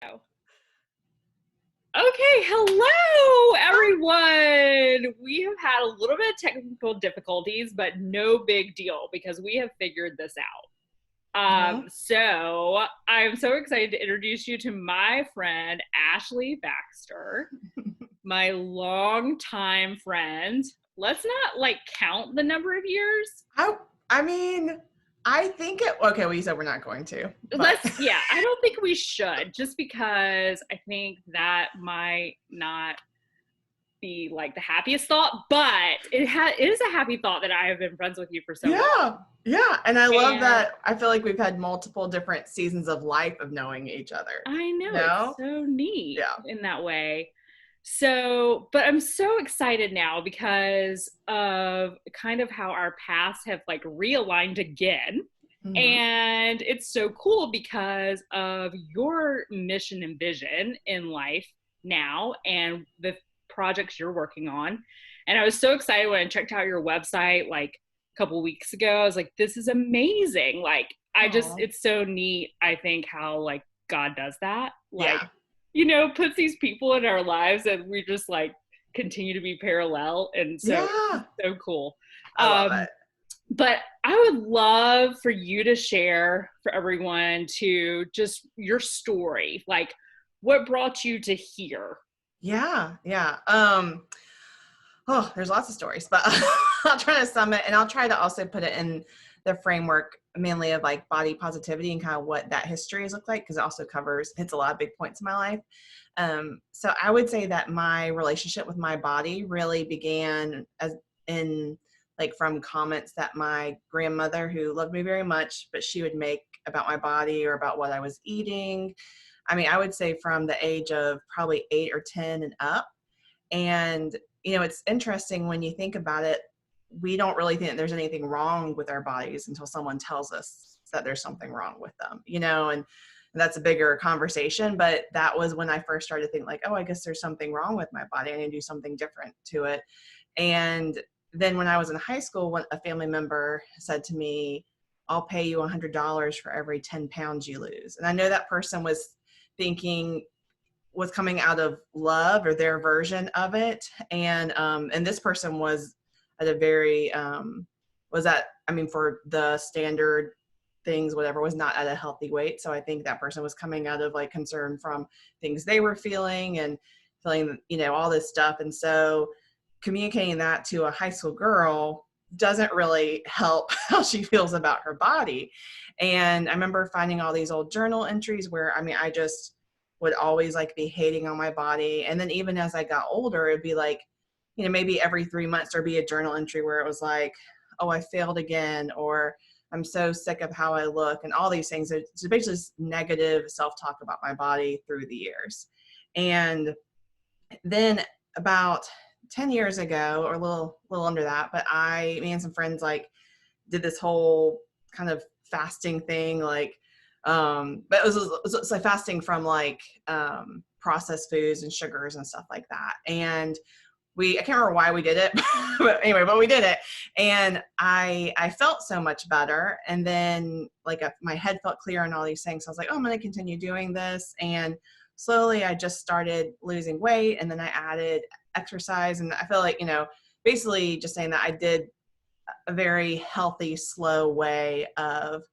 Oh. Okay, hello everyone. We have had a little bit of technical difficulties, but no big deal because we have figured this out. Hmm. So I'm so excited to introduce you to my friend Ashley Baxter, my longtime friend. Let's not like count the number of years. I I mean, I think it okay, well you said we're not going to, but Yeah, I don't think we should just because I think that might not be like the happiest thought, but it is a happy thought that I have been friends with you for so long. yeah. Yeah, and I love And that I feel like we've had multiple different seasons of life of knowing each other. I You know it's know? so neat Yeah. in that way. So, but I'm so excited now because of kind of how our paths have like realigned again. Hmm. And it's so cool because of your mission and vision in life now and the projects you're working on. And I was so excited when I checked out your website like a couple weeks ago. I was like, this is amazing. Like, Oh. it's so neat. I think how like God does that. Like, Yeah. puts these people in our lives and we just like continue to be parallel. And so Yeah. it's so cool. I love Um, it. but I would love for you to share for everyone to just your story, like what brought you to here. Yeah. Yeah. Oh, there's lots of stories, but I'll try to sum it and I'll try to also put it in the framework mainly of like body positivity and kind of what that history has looked like because it also hits a lot of big points in my life. So I would say that my relationship with my body really began as in like from comments that my grandmother, who loved me very much, but she would make about my body or about what I was eating. I mean, I would say from the age of probably 8 or 10 and up. And, it's interesting when you think about it, we don't really think there's anything wrong with our bodies until someone tells us that there's something wrong with them, and that's a bigger conversation. But that was when I first started to think like, oh, I guess there's something wrong with my body. I need to do something different to it. And then when I was in high school, when a family member said to me, I'll pay you $100 for every 10 pounds you lose. And I know that person thinking, was coming out of love or their version of it. And this person was at a very, was at, I mean, for the standard things, whatever, was not at a healthy weight. So I think that person was coming out of like concern from things they were feeling and feeling, all this stuff. And so communicating that to a high school girl doesn't really help how she feels about her body. And I remember finding all these old journal entries where, I mean, I just would always like be hating on my body. And then even as I got older, it'd be like, maybe every 3 months there'd be a journal entry where it was like, oh, I failed again, or I'm so sick of how I look, and all these things. It's basically just negative self-talk about my body through the years. And then about 10 years ago, or a little under that, but me and some friends like did this whole kind of fasting thing, like, but it was like fasting from like processed foods and sugars and stuff like that. And I can't remember why we did it, but anyway, but we did it. And I felt so much better. And then like my head felt clear and all these things. So I was like, oh, I'm going to continue doing this. And slowly I just started losing weight. And then I added exercise. And I feel like, basically just saying that I did a very healthy, slow way of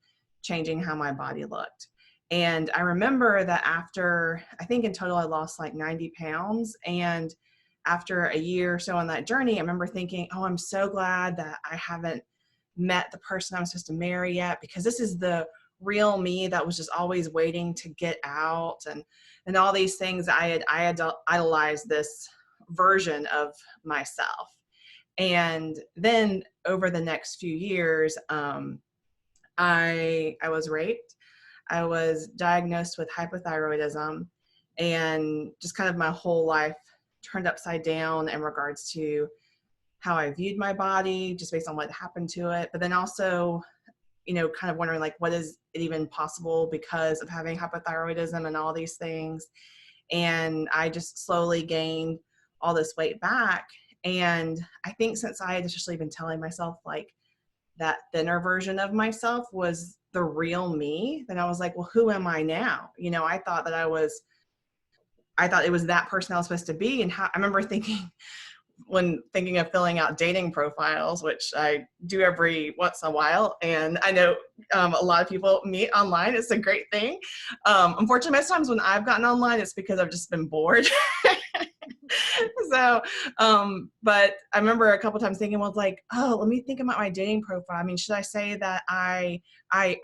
changing how my body looked. And I remember that after, I think in total, I lost like 90 pounds. And after a year or so on that journey, I remember thinking, oh, I'm so glad that I haven't met the person I'm supposed to marry yet, because this is the real me that was just always waiting to get out, and all these things. I had idolized this version of myself. And then over the next few years, I was raped. I was diagnosed with hypothyroidism, and just kind of my whole life turned upside down in regards to how I viewed my body, just based on what happened to it. But then also, kind of wondering like, what is it even possible because of having hypothyroidism and all these things. And I just slowly gained all this weight back. And I think since I had especially been telling myself like that thinner version of myself was the real me, then I was like, well, who am I now? I thought that I was I thought it was that person I was supposed to be. And how I remember thinking, when thinking of filling out dating profiles, which I do every once in a while, and I know a lot of people meet online. It's a great thing. Unfortunately, most times when I've gotten online, it's because I've just been bored. So, but I remember a couple times thinking, well, like, oh, let me think about my dating profile. I mean, should I say that I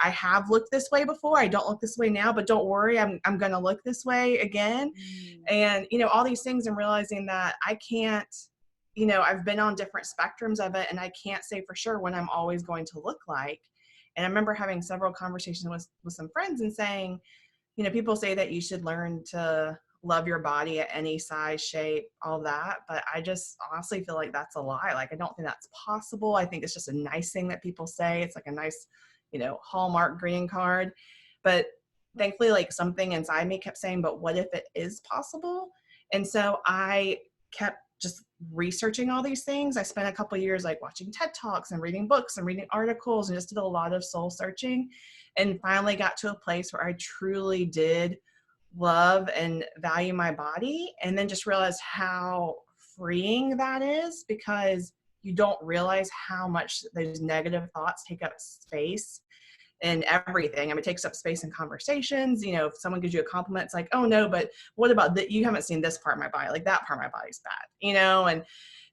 have looked this way before? I don't look this way now, but don't worry, I'm going to look this way again. And, all these things, and realizing that I can't, I've been on different spectrums of it, and I can't say for sure when I'm always going to look like. And I remember having several conversations with some friends and saying, people say that you should learn to love your body at any size, shape, all that. But I just honestly feel like that's a lie. Like, I don't think that's possible. I think it's just a nice thing that people say. It's like a nice, Hallmark greeting card. But thankfully, like, something inside me kept saying, but what if it is possible? And so I kept just researching all these things. I spent a couple of years like watching TED Talks and reading books and reading articles, and just did a lot of soul searching, and finally got to a place where I truly did love and value my body. And then just realized how freeing that is, because you don't realize how much those negative thoughts take up space in everything. I mean, it takes up space in conversations. If someone gives you a compliment, it's like, oh no, but what about that? You haven't seen this part of my body, like that part of my body's bad, and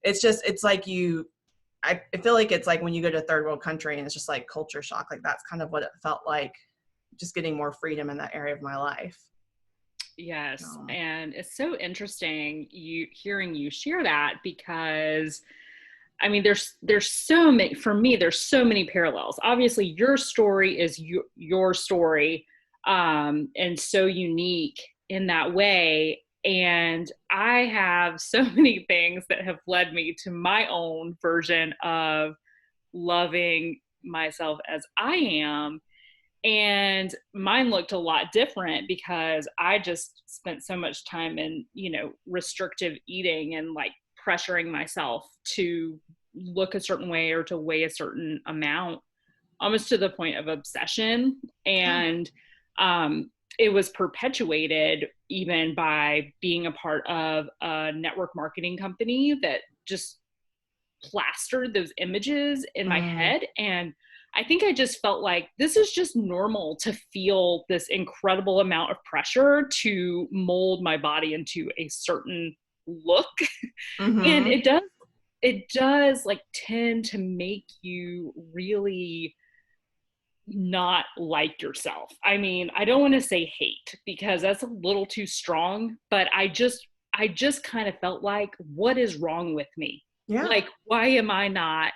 it's like I feel like it's like when you go to a third world country and it's just like culture shock. Like, that's kind of what it felt like, just getting more freedom in that area of my life. Yes. And it's so interesting hearing you share that, because I mean, there's so many, for me, there's so many parallels. Obviously your story is your story, and so unique in that way. And I have so many things that have led me to my own version of loving myself as I am. And mine looked a lot different, because I just spent so much time in, restrictive eating and like pressuring myself to look a certain way or to weigh a certain amount, almost to the point of obsession. And it was perpetuated even by being a part of a network marketing company that just plastered those images in my head. And I think I just felt like this is just normal to feel this incredible amount of pressure to mold my body into a certain look. And it does like tend to make you really not like yourself. I mean, I don't want to say hate, because that's a little too strong, but I just kind of felt like, what is wrong with me? Yeah. Like, why am I not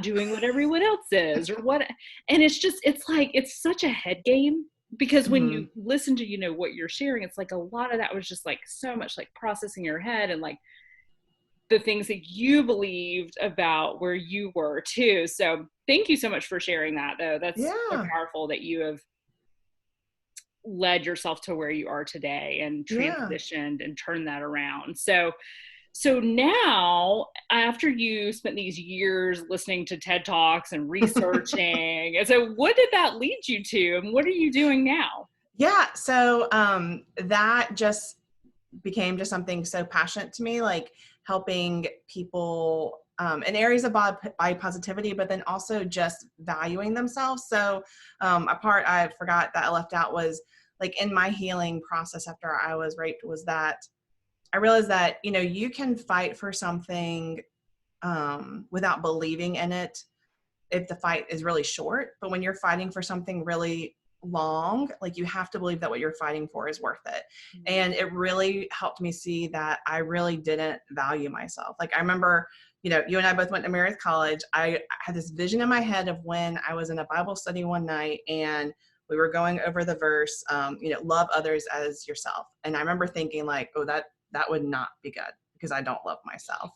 doing what everyone else is, or what? And it's like, it's such a head game, because when you listen to, what you're sharing, it's like a lot of that was just like so much like processing your head, and like the things that you believed about where you were too. So thank you so much for sharing that, though. That's so powerful that you have led yourself to where you are today and transitioned and turned that around. So now, after you spent these years listening to TED Talks and researching, and so what did that lead you to, and what are you doing now? Yeah. So that just became just something so passionate to me, like helping people in areas of body positivity, but then also just valuing themselves. So a part I forgot that I left out was, like, in my healing process after I was raped, was that I realized that, you can fight for something without believing in it if the fight is really short. But when you're fighting for something really long, like, you have to believe that what you're fighting for is worth it. And it really helped me see that I really didn't value myself. Like, I remember, you and I both went to Meredith College. I had this vision in my head of when I was in a Bible study one night, and we were going over the verse, love others as yourself. And I remember thinking, like, oh, that would not be good, because I don't love myself.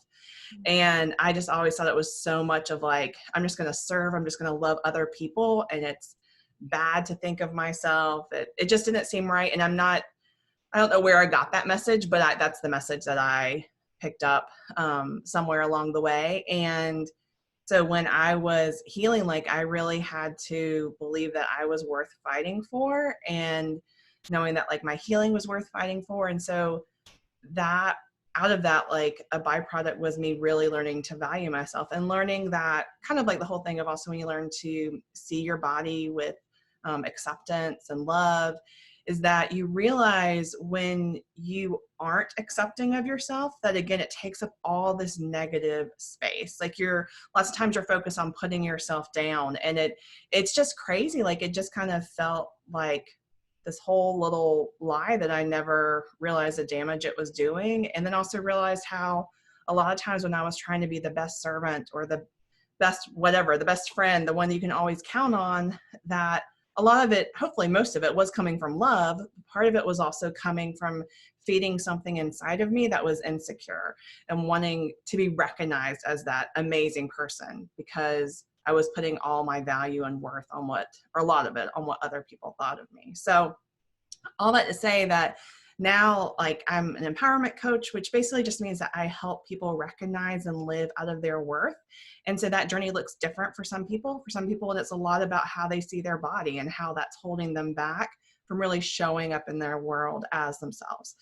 And I just always thought it was so much of like, I'm just going to serve, I'm just going to love other people, and it's bad to think of myself. It just didn't seem right. And I don't know where I got that message, but that's the message that I picked up somewhere along the way. And so when I was healing, like, I really had to believe that I was worth fighting for. And knowing that like my healing was worth fighting for. And so that out of that, like a byproduct was me really learning to value myself and learning that kind of like the whole thing of also when you learn to see your body with acceptance and love, is that you realize when you aren't accepting of yourself, that again, it takes up all this negative space. Like lots of times you're focused on putting yourself down, and it's just crazy. Like it just kind of felt like this whole little lie that I never realized the damage it was doing. And then also realized how a lot of times when I was trying to be the best servant or the best, whatever, the best friend, the one that you can always count on, that a lot of it, hopefully most of it, was coming from love. Part of it was also coming from feeding something inside of me that was insecure and wanting to be recognized as that amazing person, because I was putting all my value and worth on or a lot of it on what other people thought of me. So all that to say that now, like, I'm an empowerment coach, which basically just means that I help people recognize and live out of their worth. And so that journey looks different for some people. For some people, it's a lot about how they see their body and how that's holding them back from really showing up in their world as themselves.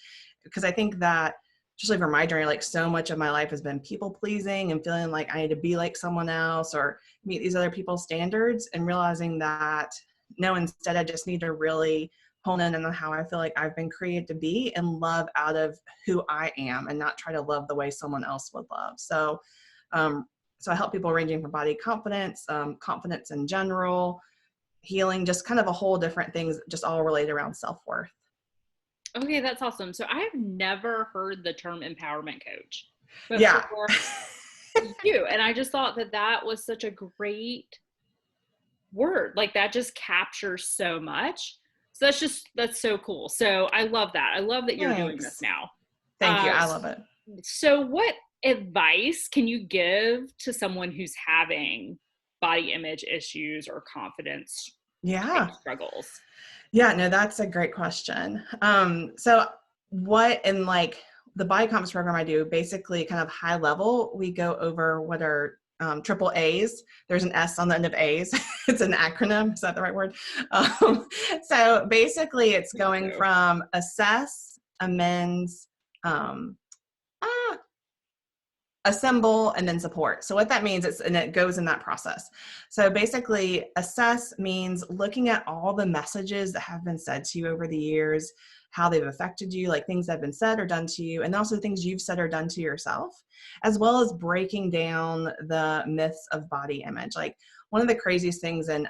Because I think that, especially for my journey, like so much of my life has been people pleasing and feeling like I need to be like someone else or meet these other people's standards, and realizing that no, instead I just need to really hone in on how I feel like I've been created to be and love out of who I am, and not try to love the way someone else would love. So I help people ranging from body confidence, confidence in general, healing, just kind of a whole different things, just all related around self-worth. Okay, that's awesome. So I've never heard the term empowerment coach before. Yeah. You. And I just thought that was such a great word. Like that just captures so much. So that's so cool. So I love that. I love that you're doing this now. Thank you. I love it. So what advice can you give to someone who's having body image issues or confidence struggles? Yeah, no, that's a great question. So what in like the body confidence program I do, basically kind of high level, we go over what are triple A's. There's an S on the end of A's. It's an acronym. Is that the right word? So basically it's going from assess, amends, assemble, and then support. So what that means is, and it goes in that process. So basically assess means looking at all the messages that have been said to you over the years, how they've affected you, like things that have been said or done to you, and also things you've said or done to yourself, as well as breaking down the myths of body image. Like one of the craziest things in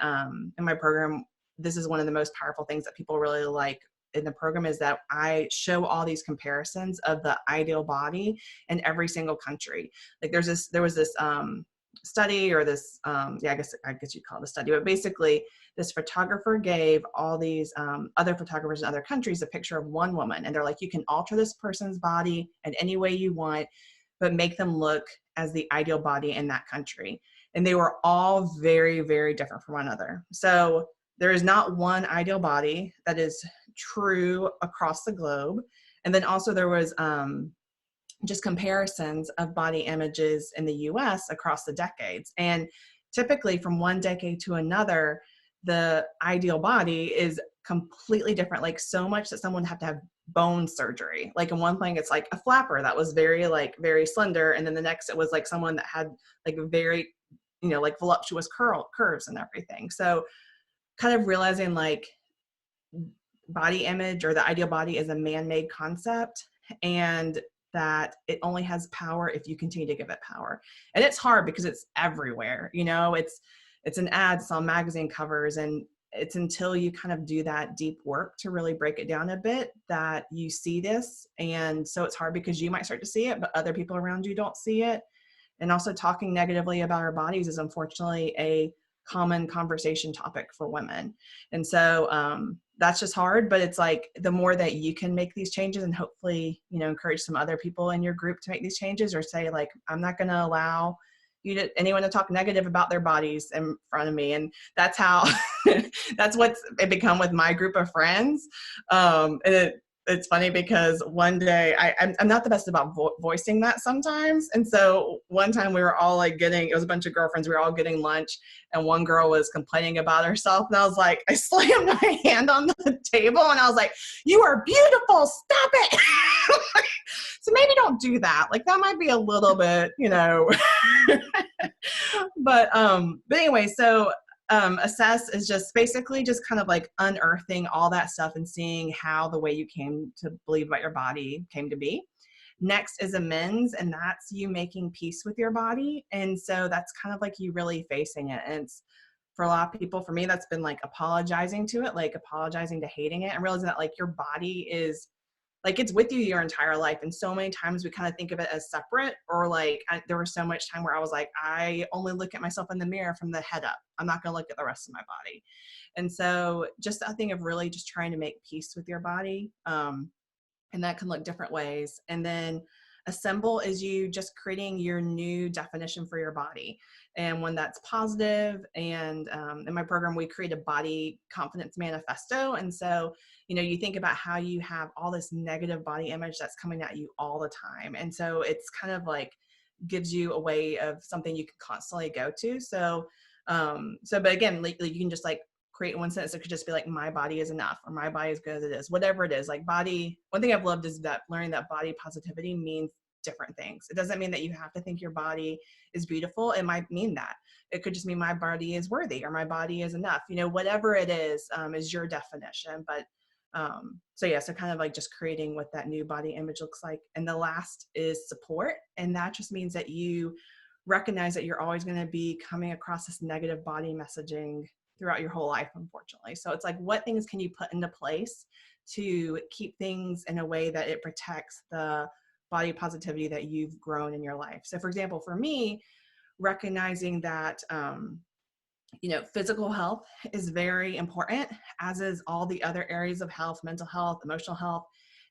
my program, this is one of the most powerful things that people really like in the program, is that I show all these comparisons of the ideal body in every single country. Like there was this study, or this, I guess you'd call it a study, but basically this photographer gave all these other photographers in other countries a picture of one woman, and they're like, you can alter this person's body in any way you want, but make them look as the ideal body in that country. And they were all very, very different from one another. So there is not one ideal body that is true across the globe. And then also there was just comparisons of body images in the US across the decades. And typically from one decade to another, the ideal body is completely different, like so much that someone would have to have bone surgery. Like in one thing, it's like a flapper that was very slender. And then the next, it was like someone that had like very, like voluptuous curves and everything. So kind of realizing like body image or the ideal body is a man-made concept, and that it only has power if you continue to give it power. And it's hard because it's everywhere, it's an ad, it's on magazine covers, and it's until you kind of do that deep work to really break it down a bit that you see this. And so it's hard because you might start to see it, but other people around you don't see it. And also talking negatively about our bodies is unfortunately a common conversation topic for women. And so that's just hard, but it's like the more that you can make these changes and hopefully, encourage some other people in your group to make these changes, or say like, I'm not going to allow anyone to talk negative about their bodies in front of me. And that's how, that's what's it become with my group of friends. And it's funny because one day I'm not the best about voicing that sometimes. And so one time we were all like it was a bunch of girlfriends. We were all getting lunch and one girl was complaining about herself. And I was like, I slammed my hand on the table and I was like, you are beautiful. Stop it. So maybe don't do that. Like that might be a little bit, but anyway, so assess is just basically just kind of like unearthing all that stuff and seeing how the way you came to believe about your body came to be. Next is amends, and that's you making peace with your body. And so that's kind of like you really facing it. And it's for a lot of people, for me, that's been like apologizing to it, like apologizing to hating it and realizing that like your body is like it's with you your entire life. And so many times we kind of think of it as separate, or like there was so much time where I was like, I only look at myself in the mirror from the head up. I'm not going to look at the rest of my body. And so just a thing of really just trying to make peace with your body. And that can look different ways. And then assemble is you just creating your new definition for your body, and one that's positive. And in my program, we create a body confidence manifesto. And so, you think about how you have all this negative body image that's coming at you all the time. And so it's kind of like gives you a way of something you can constantly go to. So, but again, like you can just like create one sentence that could just be like, my body is enough, or my body is good as it is, whatever it is. Like body, one thing I've loved is that learning that body positivity means different things. It doesn't mean that you have to think your body is beautiful. It might mean that. It could just mean my body is worthy, or my body is enough. Whatever it is your definition. But so kind of like just creating what that new body image looks like. And the last is support. And that just means that you recognize that you're always going to be coming across this negative body messaging throughout your whole life, unfortunately. So it's like, what things can you put into place to keep things in a way that it protects the body positivity that you've grown in your life? So for example, for me, recognizing that, physical health is very important, as is all the other areas of health, mental health, emotional health.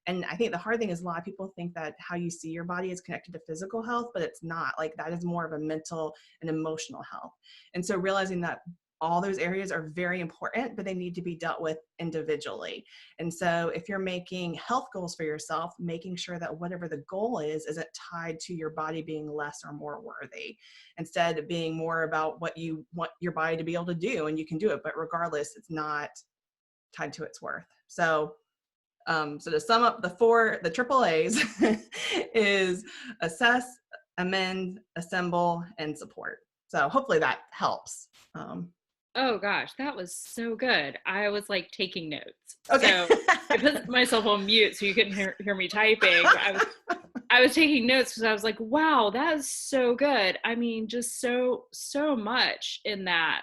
And I think the hard thing is a lot of people think that how you see your body is connected to physical health, but it's not. Like that is more of a mental and emotional health. And so realizing that all those areas are very important, but they need to be dealt with individually. And so if you're making health goals for yourself, making sure that whatever the goal is isn't tied to your body being less or more worthy, instead of being more about what you want your body to be able to do, and you can do it, but regardless, it's not tied to its worth. So to sum up the triple A's is assess, amend, assemble, and support. So hopefully that helps. Oh gosh, that was so good. I was like taking notes. Okay. So I put myself on mute so you couldn't hear me typing. I was taking notes because I was like, wow, that is so good. I mean, just so much in that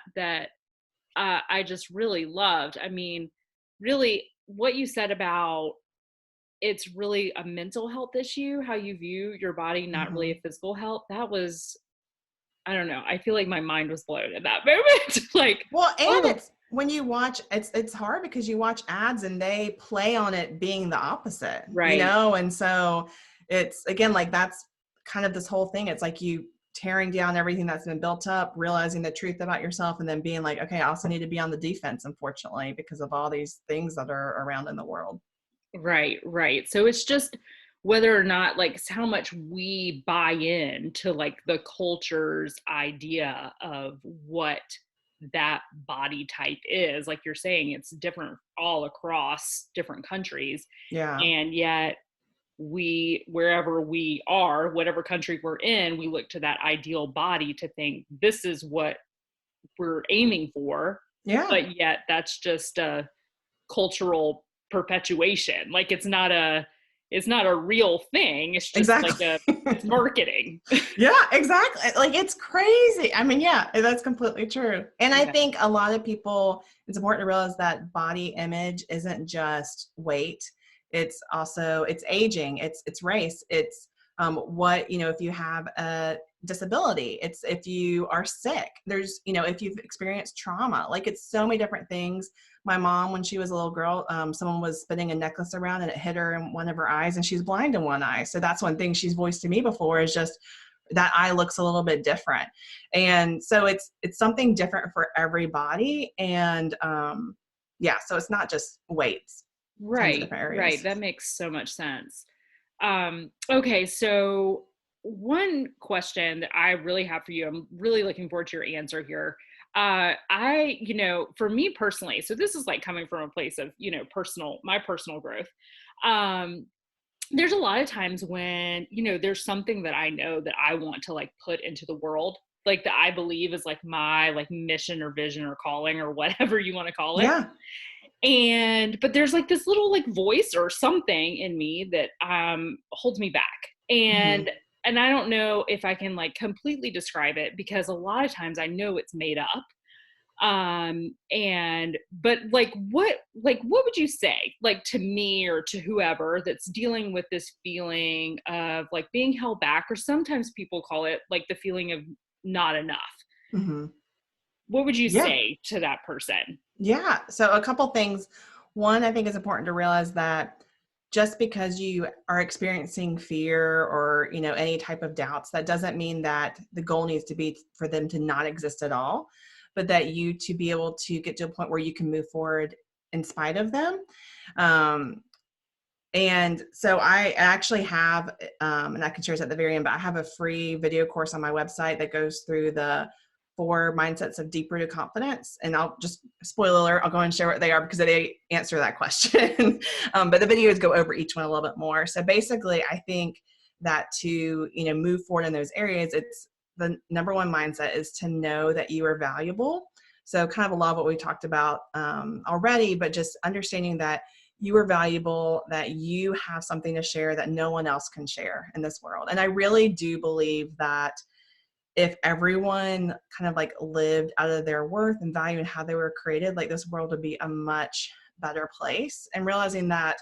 I just really loved. I mean, really what you said about it's really a mental health issue, how you view your body, not really a physical health. That was, I don't know. I feel like my mind was blown at that moment. Like, well, and it's when you watch, it's hard because you watch ads and they play on it being the opposite, right. And so it's, again, like that's kind of this whole thing. It's like you tearing down everything that's been built up, realizing the truth about yourself, and then being like, okay, I also need to be on the defense, unfortunately, because of all these things that are around in the world. Right. So it's just whether or not like how much we buy in to like the culture's idea of what that body type is. Like you're saying, it's different all across different countries. Yeah. And yet wherever we are, whatever country we're in, we look to that ideal body to think this is what we're aiming for. Yeah. But yet that's just a cultural perpetuation. Like it's not a real thing. It's just exactly. It's marketing. Yeah, exactly. Like it's crazy. I mean, yeah, that's completely true. And I think a lot of people, it's important to realize that body image isn't just weight. It's also, it's aging, it's race, it's what, if you have a disability, it's if you are sick, there's, if you've experienced trauma, like it's so many different things. My mom, when she was a little girl, someone was spinning a necklace around and it hit her in one of her eyes and she's blind in one eye. So that's one thing she's voiced to me before, is just that eye looks a little bit different. And so it's something different for everybody. And so it's not just weights. tons of Right, different right. areas. That makes so much sense. Okay, so one question that I really have for you, I'm really looking forward to your answer here. For me personally, so this is like coming from a place of, my personal growth. Um, there's a lot of times when, there's something that I know that I want to like put into the world, like that I believe is like my like mission or vision or calling or whatever you want to call it. Yeah. But there's like this little like voice or something in me that holds me back. Hmm. And I don't know if I can like completely describe it, because a lot of times I know it's made up. But like what would you say like to me or to whoever that's dealing with this feeling of like being held back, or sometimes people call it like the feeling of not enough? Hmm. What would you Yeah. say to that person? Yeah. So a couple things. One, I think it's important to realize that just because you are experiencing fear or, any type of doubts, that doesn't mean that the goal needs to be for them to not exist at all, but that you to be able to get to a point where you can move forward in spite of them. Um, and so I actually have, and I can share this at the very end, but I have a free video course on my website that goes through the 4 mindsets of deep rooted confidence. And I'll just, spoiler alert, I'll go and share what they are because they answer that question. But the videos go over each one a little bit more. So basically, I think that to, move forward in those areas, it's the number one mindset is to know that you are valuable. So kind of a lot of what we talked about already, but just understanding that you are valuable, that you have something to share that no one else can share in this world. And I really do believe that if everyone kind of like lived out of their worth and value and how they were created, like this world would be a much better place. And realizing that,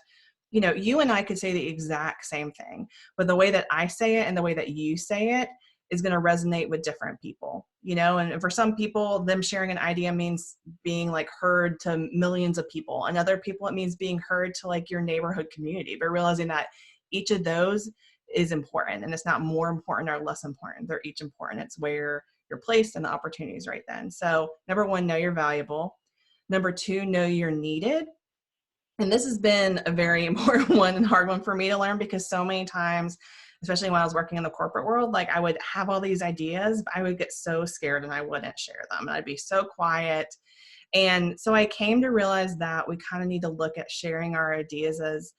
you and I could say the exact same thing, but the way that I say it and the way that you say it is going to resonate with different people, and for some people, them sharing an idea means being like heard to millions of people, and other people, it means being heard to like your neighborhood community, but realizing that each of those is important, and it's not more important or less important. They're each important. It's where you're placed and the opportunities right then. So number one, know you're valuable. Number two, know you're needed. And this has been a very important one and hard one for me to learn, because so many times, especially when I was working in the corporate world, like I would have all these ideas, but I would get so scared and I wouldn't share them. And I'd be so quiet. And so I came to realize that we kind of need to look at sharing our ideas as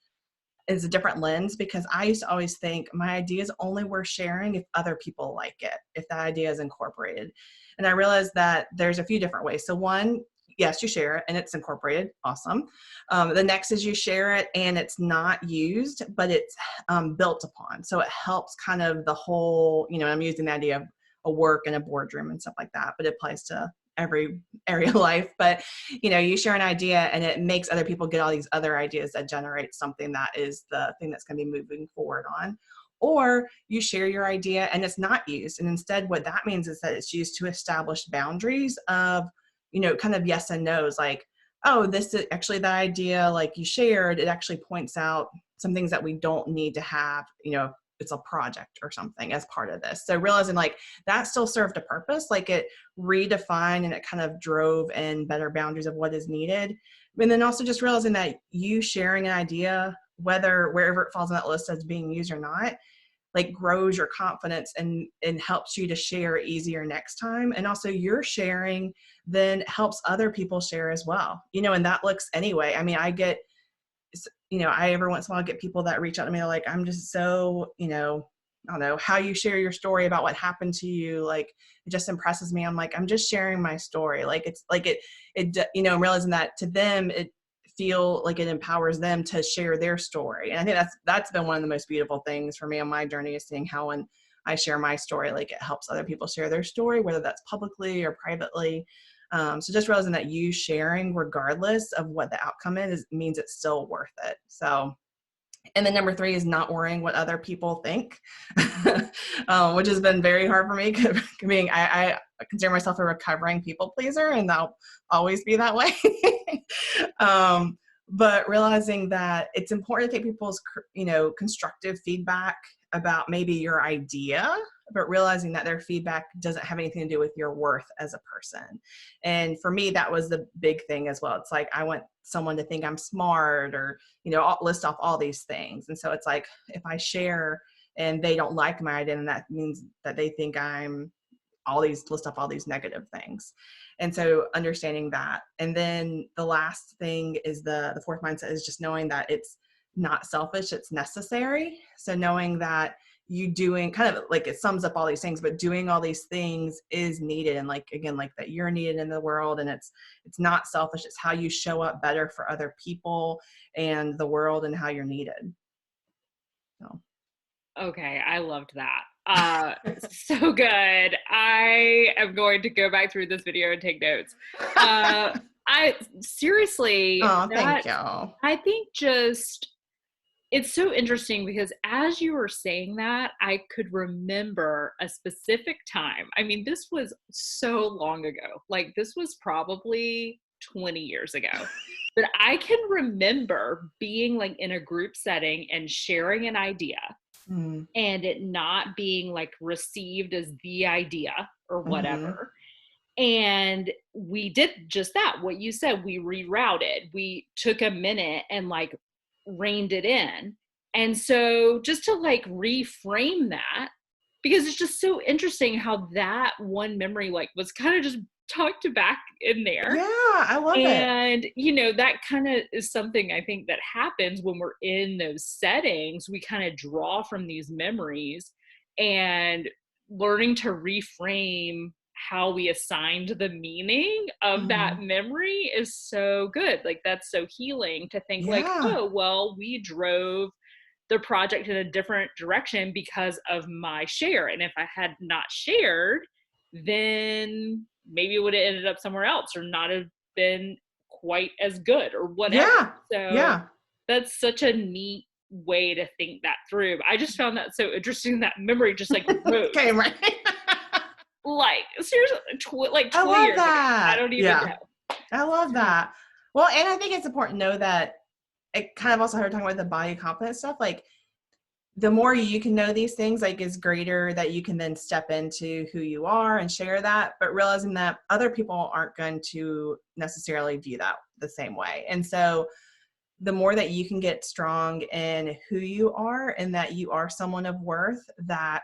a different lens, because I used to always think my idea is only worth sharing if other people like it, if that idea is incorporated. And I realized that there's a few different ways. So one, yes, you share it and it's incorporated. Awesome. The next is you share it and it's not used, but it's built upon. So it helps kind of the whole, I'm using the idea of a work in a boardroom and stuff like that, but it applies to every area of life. But you share an idea and it makes other people get all these other ideas that generate something that is the thing that's going to be moving forward on. Or you share your idea and it's not used, and instead what that means is that it's used to establish boundaries of kind of yes and no's, like, oh, this is actually the idea like you shared, it actually points out some things that we don't need to have, it's a project or something as part of this. So realizing like that still served a purpose, like it redefined and it kind of drove in better boundaries of what is needed. And then also just realizing that you sharing an idea, whether wherever it falls on that list as being used or not, like grows your confidence and helps you to share easier next time. And also your sharing then helps other people share as well, and that looks anyway. I mean, I get, I every once in a while get people that reach out to me, like, I'm just so, I don't know, how you share your story about what happened to you. Like, it just impresses me. I'm like, I'm just sharing my story. Like, it's like realizing that to them, it feel like it empowers them to share their story. And I think that's been one of the most beautiful things for me on my journey, is seeing how when I share my story, like it helps other people share their story, whether that's publicly or privately. So just realizing that you sharing, regardless of what the outcome is, means it's still worth it. So, and then number three is not worrying what other people think, which has been very hard for me. Being, I consider myself a recovering people pleaser, and I'll always be that way. But realizing that it's important to take people's, constructive feedback about maybe your idea but realizing that their feedback doesn't have anything to do with your worth as a person. And for me, that was the big thing as well. It's like, I want someone to think I'm smart, or, list off all these things. And so it's like, if I share and they don't like my idea, then that means that they think I'm list off all these negative things. And so understanding that. And then the last thing is the fourth mindset is just knowing that it's not selfish, it's necessary. So knowing that you doing kind of like, it sums up all these things, but doing all these things is needed. And like, again, like that you're needed in the world, and it's not selfish. It's how you show up better for other people and the world, and how you're needed. So. Okay. I loved that. So good. I am going to go back through this video and take notes. I seriously, thank you. I think it's so interesting because as you were saying that, I could remember a specific time. I mean, this was so long ago. Like, this was probably 20 years ago. But I can remember being like in a group setting and sharing an idea, and it not being like received as the idea or whatever. And we did just that. What you said, we rerouted. We took a minute and like reined it in. And so just to like reframe that, because it's just so interesting how that one memory like was kind of just tucked back in there. Yeah, I love it. And, that kind of is something I think that happens when we're in those settings. We kind of draw from these memories, and learning to reframe how we assigned the meaning of that memory is so good. Like, that's so healing to think like, oh, well, we drove the project in a different direction because of my share. And if I had not shared, then maybe it would have ended up somewhere else, or not have been quite as good, or whatever. That's such a neat way to think that through. I just found that so interesting, that memory just like rose. Okay, right. Like, seriously, like 20 I love years that. ago. I don't even know. I love that. Well, and I think it's important to know that it kind of also, how we're talking about the body confidence stuff, like the more you can know these things, like, is greater that you can then step into who you are and share that, but realizing that other people aren't going to necessarily view that the same way. And so the more that you can get strong in who you are and that you are someone of worth, that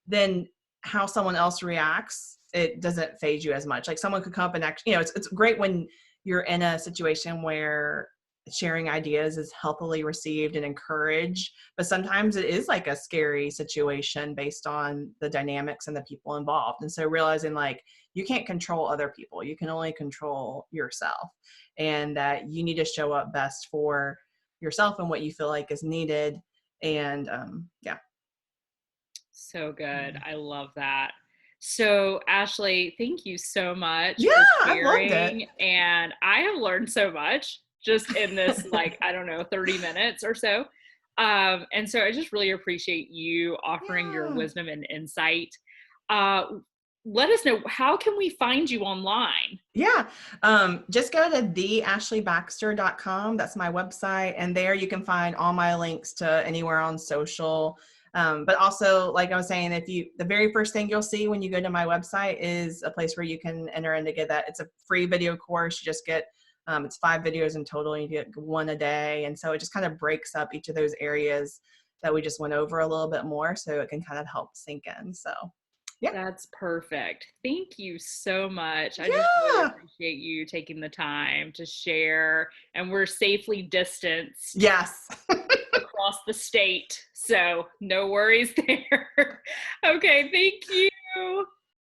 then how someone else reacts, it doesn't phase you as much. Like, someone could come up and actually, it's great when you're in a situation where sharing ideas is healthily received and encouraged, but sometimes it is like a scary situation based on the dynamics and the people involved. And so realizing like, you can't control other people, you can only control yourself, and that you need to show up best for yourself and what you feel like is needed. And so good. I love that. So, Ashley, thank you so much for sharing. I loved it. And I have learned so much just in this, like, I don't know, 30 minutes or so. And so I just really appreciate you offering your wisdom and insight. Let us know, how can we find you online? Just go to theashleybaxter.com. That's my website. And there you can find all my links to anywhere on social. But also, like I was saying, the very first thing you'll see when you go to my website is a place where you can enter in to get that. It's a free video course. You just get, it's 5 videos in total, and you get 1 a day. And so it just kind of breaks up each of those areas that we just went over a little bit more, so it can kind of help sink in. So that's perfect. Thank you so much. I just really appreciate you taking the time to share, and we're safely distanced. Yes. Across the state. So no worries there. Okay. Thank you.